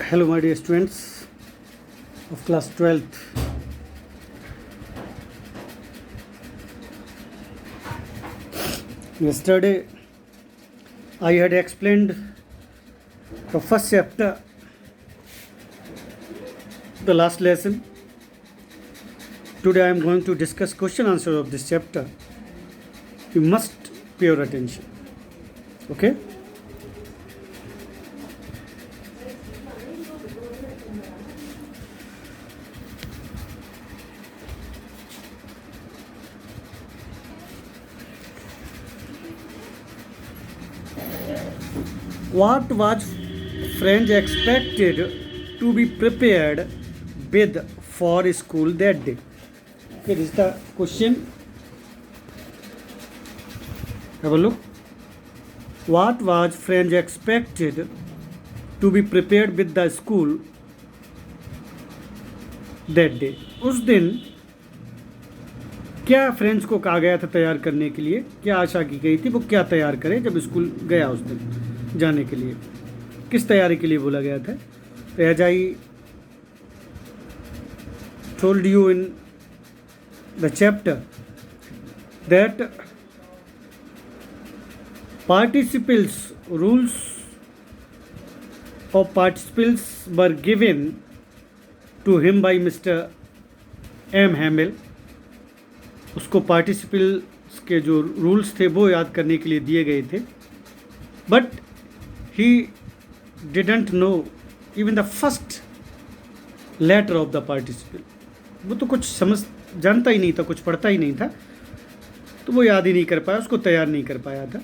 Hello, my dear students of class 12th. Yesterday, I had explained the first chapter, the last lesson. Today, I am going to discuss question answer of this chapter. You must pay your attention. Okay? What was French expected to be prepared with for school that day? Okay, this is the question. Have a look. What was French expected to be prepared with the school that day? उस दिन क्या French को कहा गया था तैयार करने के लिए, क्या आशा की गई थी वो क्या तैयार करे जब स्कूल गया उस दिन जाने के लिए, किस तैयारी के लिए बोला गया था? As I told you in the chapter that participles rules of participles were given to him by Mr. M. Hamel. उसको पार्टिसिपल्स के जो रूल्स थे वो याद करने के लिए दिए गए थे, but he didn't know even the first letter of the participle. वो तो कुछ समझ जानता ही नहीं था, कुछ पढ़ता ही नहीं था, तो वो याद ही नहीं कर पाया, उसको तैयार नहीं कर पाया था.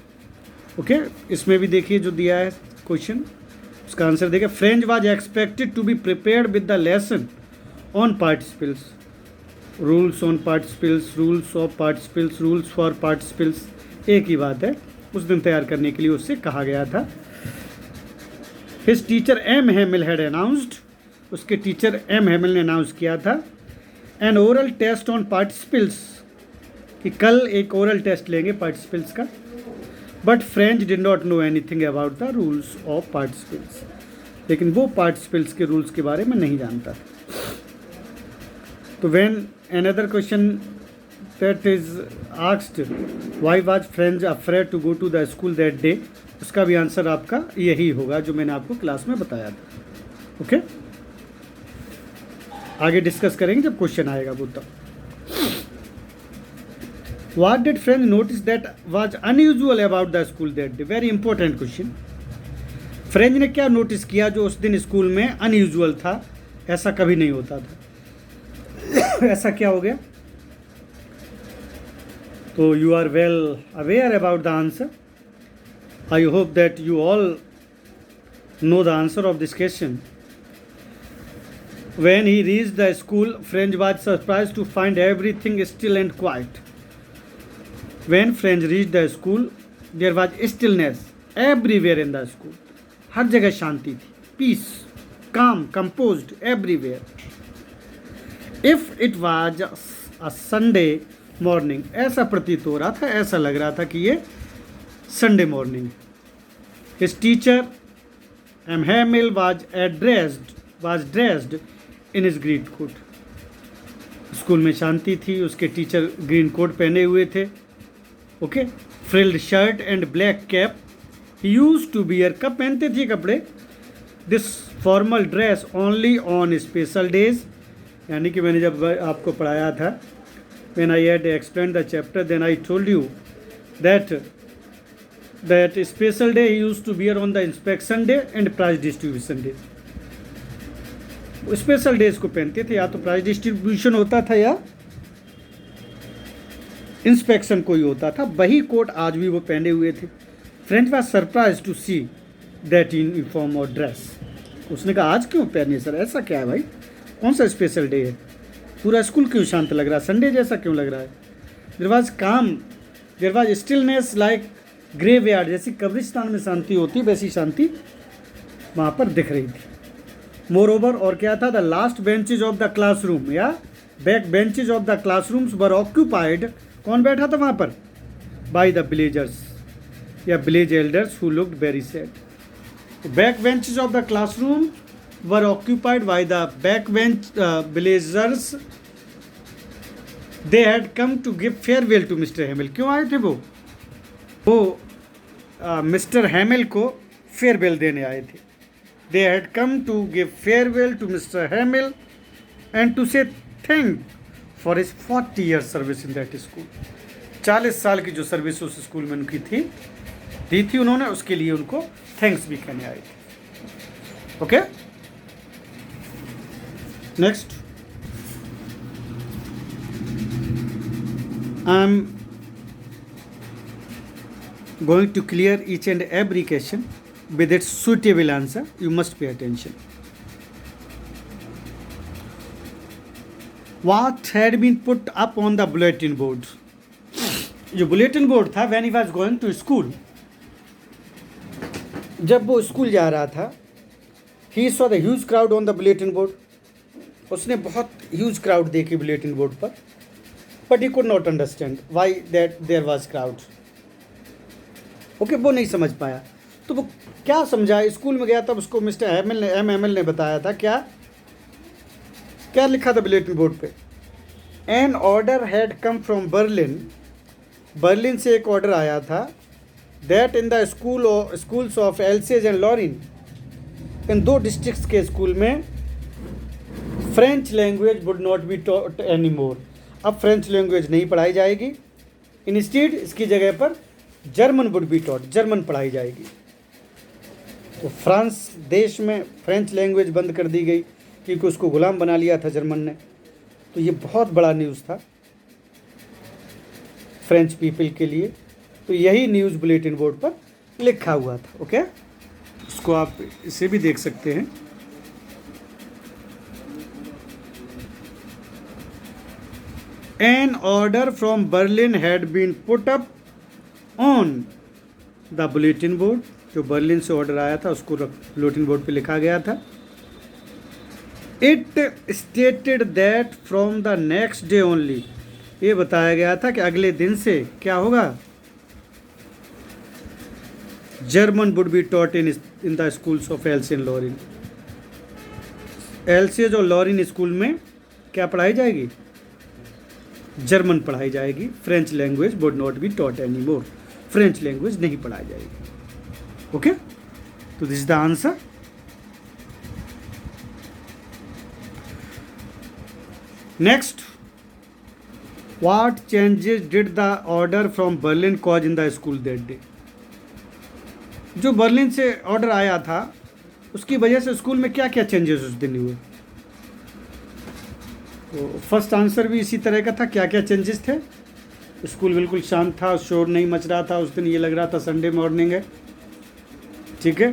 ओके इसमें भी देखिए जो दिया है क्वेश्चन, उसका आंसर देखिए. French was expected to be prepared with the lesson on participles, rules on participles, rules of participles, rules for participles, एक ही बात है. उस दिन तैयार करने के लिए उससे कहा गया था. His teacher M Hamel had announced, उसके टीचर एम हेमिल ने अनाउंस किया था an oral test on participles, कि कल एक ओरल टेस्ट लेंगे पार्टिसिपल्स का. But French did not know anything about the rules of participles, लेकिन वो पार्टिसिपल्स के रूल्स के बारे में नहीं जानता. तो when another question that is asked why was French afraid to go to the school that day, उसका भी आंसर आपका यही होगा जो मैंने आपको क्लास में बताया था. ओके आगे डिस्कस करेंगे जब क्वेश्चन आएगा वो तब. What did French notice that was unusual about the school that day? Very important question. French ने क्या नोटिस किया जो उस दिन स्कूल में अनयूजुअल था, ऐसा कभी नहीं होता था. ऐसा क्या हो गया? तो you are well aware about the answer. I hope that you all know the answer of this question. When he reached the school, French was surprised to find everything still and quiet. When French reached the school, there was stillness everywhere in the school. हर जगह शांति थी, peace, calm, composed everywhere. If it was a Sunday morning, ऐसा प्रतीत हो रहा था, ऐसा लग रहा था कि ये Sunday morning. His teacher M. Hamel was dressed in his green coat. School में शांति थी, उसके टीचर ग्रीन कोट पहने हुए थे. Okay frilled shirt and black cap. He use to wear, कब पहनते थे कपड़े, this formal dress only on special days. यानी कि मैंने जब आपको पढ़ाया था, when I had explain the chapter, then I told you that special day he use to wear on the inspection day and prize distribution day. Special days को पहनते थे, या तो प्राइज डिस्ट्रीब्यूशन होता था या इंस्पेक्शन कोई होता था. वही कोट आज भी वो पहने हुए थे. French was surprise to see that in uniform और ड्रेस. उसने कहा आज क्यों पहने सर, ऐसा क्या है भाई, कौन सा स्पेशल डे है, पूरा स्कूल क्यों शांत लग रहा है, संडे जैसा क्यों लग रहा है. There was calm, there was stillness like graveyard, जैसी कब्रिस्तान में शांति होती वैसी शांति वहाँ पर दिख रही थी. मोर ओवर, और क्या था, the last benches of the classroom या back benches of the classrooms were occupied. कौन बैठा था वहाँ पर, बाय द विलेजर्स या village elders who looked very sad. Back benches of the classroom were occupied by the backbench villagers. They had come to give farewell to Mr. Hamill. क्यों आए थे वो मिस्टर हैमिल को फेयरवेल देने आए थे. They had come to give farewell to Mr. Hamill and to say thank for his 40 years service in that school. 40 साल की जो सर्विस उस स्कूल में उनकी दी थी उन्होंने, उसके लिए उनको थैंक्स भी कहने आए थे. Okay, next. I am going to clear each and every question with its suitable answer. You must pay attention. What had been put up on the bulletin board? जो बुलेटिन बोर्ड था, when he was going to school, जब वो school जा रहा था, he saw the huge crowd on the bulletin board. उसने बहुत huge crowd देखी bulletin board पर, but he could not understand why that there was crowd. Okay, वो नहीं समझ पाया. तो वो क्या समझा, स्कूल में गया तब उसको मिस्टर हैमिल ने बताया था. क्या लिखा था बुलेटिन बोर्ड पे? An order had come from Berlin से एक ऑर्डर आया था. That in the schools of Alsace and Lorraine, in 2 districts के स्कूल में French language would not be taught any more. अब फ्रेंच लैंग्वेज नहीं पढ़ाई जाएगी. इंस्टीड इसकी जगह पर German would be taught, German पढ़ाई जाएगी. तो फ्रांस देश में फ्रेंच लैंग्वेज बंद कर दी गई क्योंकि उसको गुलाम बना लिया था जर्मन ने. तो ये बहुत बड़ा न्यूज़ था फ्रेंच पीपल के लिए. तो यही न्यूज़ बुलेटिन बोर्ड पर लिखा हुआ था. ओके, उसको आप इसे भी देख सकते हैं. An order from Berlin had been put up on the bulletin board. जो बर्लिन से ऑर्डर आया था उसको बुलेटिन बोर्ड पे लिखा गया था. It stated that from the next day only, ये बताया गया था कि अगले दिन से क्या होगा, German would be taught in the schools of Alsace and Lauren. Else's और लॉरिन स्कूल में क्या पढ़ाई जाएगी? जर्मन पढ़ाई जाएगी. French language would not be taught any more, French language नहीं पढ़ाई जाएगी. ओके, तो this is the answer. Next, what changes did the order from Berlin cause in the school that day? जो बर्लिन से order आया था उसकी वजह से स्कूल में क्या क्या चेंजेस उस दिन हुए? तो फर्स्ट आंसर भी इसी तरह का था. क्या क्या चेंजेस थे? स्कूल बिल्कुल शांत था, शोर नहीं मच रहा था उस दिन. ये लग रहा था संडे मॉर्निंग है. ठीक है,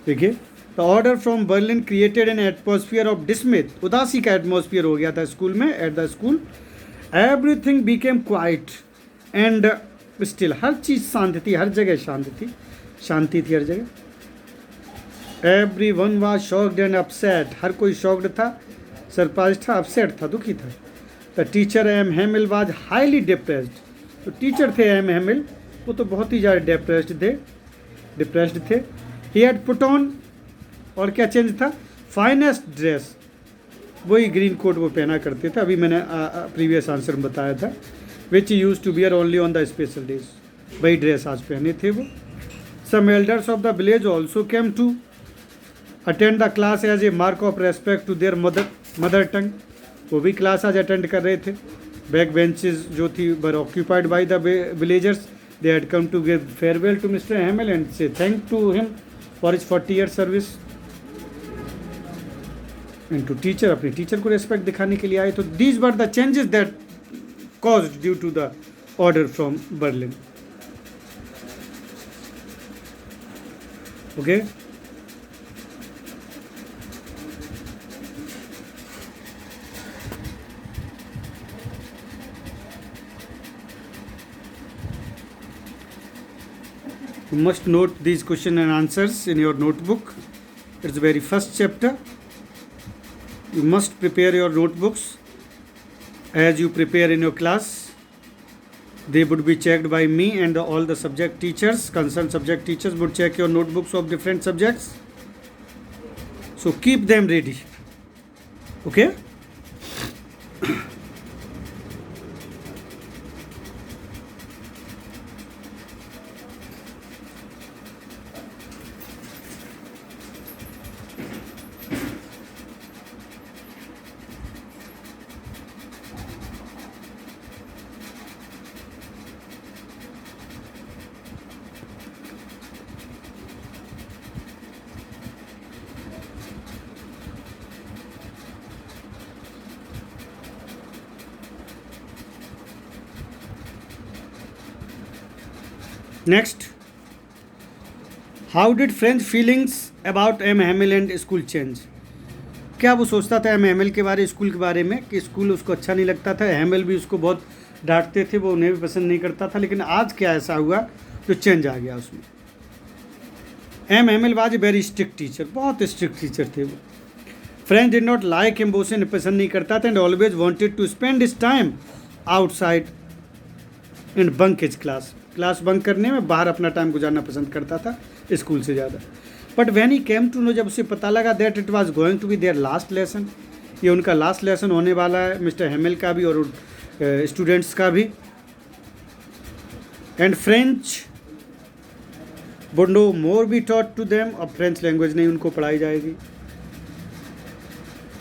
देखिए, the order from Berlin created an atmosphere of dismay. उदासी का एटमॉस्फियर हो गया था स्कूल में. At the school everything became quiet and still. हर चीज़ शांति थी, हर जगह शांति थी हर जगह. Everyone was shocked and upset. हर कोई शॉक्ड था, सरप्राइज था, अपसेट था, दुखी था. The teacher M Hamel was highly depressed. तो टीचर थे एम हैमिल, वो तो बहुत ही ज़्यादा डिप्रेस्ड थे. ही हैड पुट ऑन, और क्या चेंज था? Finest dress. वही ग्रीन कोट वो पहना करते थे, अभी मैंने प्रीवियस आंसर में बताया था. Which use to bear only on the special days. वही ड्रेस आज पहने थे वो. Some elders of the village also came to attend the class as a mark of respect to their mother tongue. वो भी क्लास आज attend कर रहे थे. बैक बेंचेज जो थी were occupied by the villagers. They had come to give farewell to mister Hamel and say thank to him for his 40 year service. And to teacher, अपने teacher को respect दिखाने के लिए आए. तो these were the changes that caused due to the order from Berlin. Okay, you must note these question and answers in your notebook. It's the very first chapter. You must prepare your notebooks as you prepare in your class. They would be checked by me, and all the subject teachers, concerned subject teachers would check your notebooks of different subjects. So keep them ready. Okay. Next, how did French feelings about M. Hamel and school change? क्या वो सोचता था M हैमिल के बारे, school के बारे में, कि स्कूल उसको अच्छा नहीं लगता था, हैमिल भी उसको बहुत डांटते थे, वो उन्हें भी पसंद नहीं करता था, लेकिन आज क्या ऐसा हुआ जो चेंज आ गया उसमें? M Hamel was a very strict teacher, बहुत स्ट्रिक्ट टीचर थे वो। Friends did not like him, वो उसे पसंद नहीं करता था, and always wanted to spend his time outside and bunk his class bunk करने में, बाहर अपना टाइम गुजारना पसंद करता था स्कूल से ज़्यादा। But when he came to know, जब उसे पता लगा that it was going to be their last lesson, ये उनका लास्ट लेसन होने वाला है, मिस्टर हैमिल का भी और स्टूडेंट्स का भी, and French would no more be taught to them, अब फ्रेंच लैंग्वेज नहीं उनको पढ़ाई जाएगी।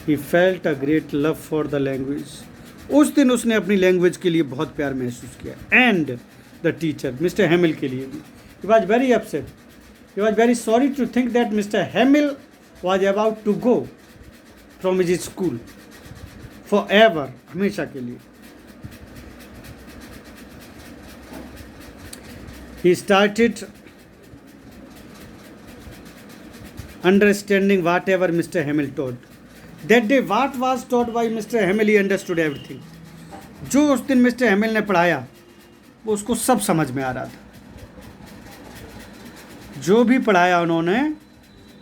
He felt a great love for the language, उस दिन उसने अपनी लैंग्वेज के लिए बहुत प्यार महसूस किया, and the teacher mister Hamel के लिए भी। He was very upset, he was very sorry to think that mister Hamel was about to go from his school for ever, हमेशा के लिए। He started understanding whatever Mr. Hamel taught. That day what was taught by Mr. Hamel, he understood everything. जो उस दिन mister हैमिल ने पढ़ाया वो उसको सब समझ में आ रहा था, जो भी पढ़ाया उन्होंने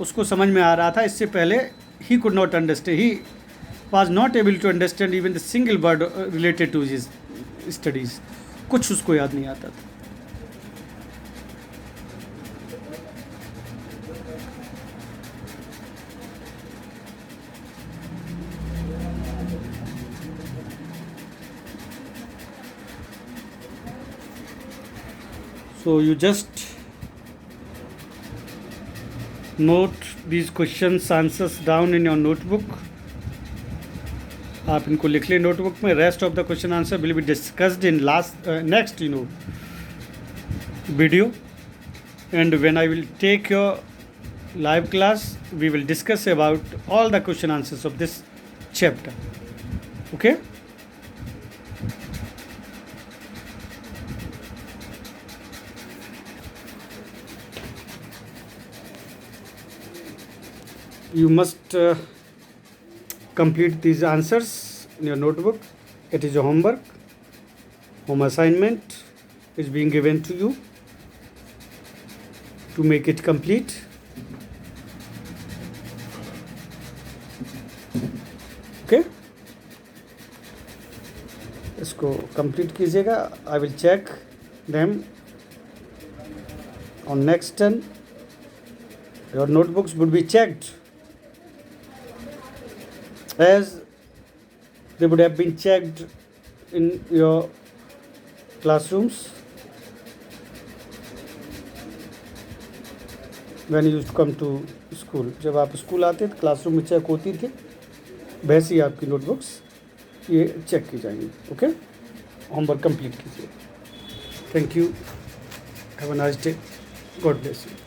उसको समझ में आ रहा था। इससे पहले he could not understand, he was not able to understand even the single word related to his studies, कुछ उसको याद नहीं आता था। So you just note these questions answers down in your notebook. आप इनको लिख लें नोटबुक में। Rest of the question answer will be discussed in next video, and when I will take your live class we will discuss about all the question answers of this chapter. Okay. You must complete these answers in your notebook. It is a homework. Home assignment is being given to you to make it complete. Okay. इसको complete कीजिएगा. I will check them on next turn. Your notebooks would be checked as they would have been checked in your classrooms when you used to come to school. जब आप school आते तो classroom में check होती थी, वैसे ही आपकी notebooks ये चेक की जाएंगी. ओके, होमवर्क कंप्लीट कीजिए. Thank you. Have a nice day. God bless you.